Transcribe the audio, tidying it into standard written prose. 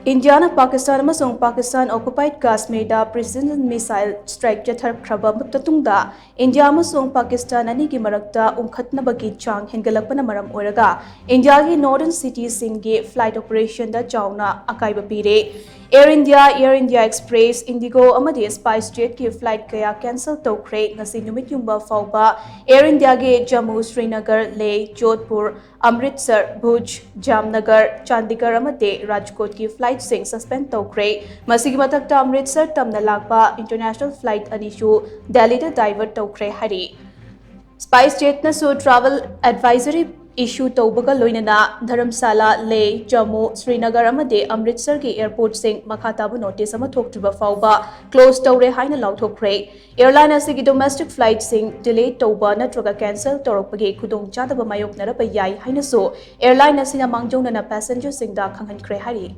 India Pakistan amasung Pakistan occupied Kashmir da precision missile strike jathar mutatungda India amasung Pakistan ani gi marakta umkhatnabagi chang hengalakpana maram oiraga India gi northern cities singi flight operation da chawna akaiba pire Air India Express, Indigo amadi SpiceJet ki flight kaya cancel tawkhre ngasi numit yumba fawba Air India gi Jammu, Srinagar, Leh, Jodhpur, Amritsar, Bhuj, Jamnagar, Chandigarh amadi Rajkot ki flight sing suspend tawkhre masigi mathakta Amritsar tamna lakpa international flight anishu Delhi da divert tawkhre hari SpiceJet nasu travel advisory issue tौबगा लोइनना धर्मशाला ले जम्मू श्रीनगर अमदे अमृतसर के airport सिंग मखाताबु notice अमा थोक्ट्रिबा फाउबा close तौरे हाइना लाउथोक्रे airline असिगी domestic flight सिंग delay तौबा नत्रगा cancel तौरपगे खुदोंग चादबा मायोकनरबा याई हाइनासो airline असिना मांगजौनना passenger सिंगदा खंगहनख्रे हारि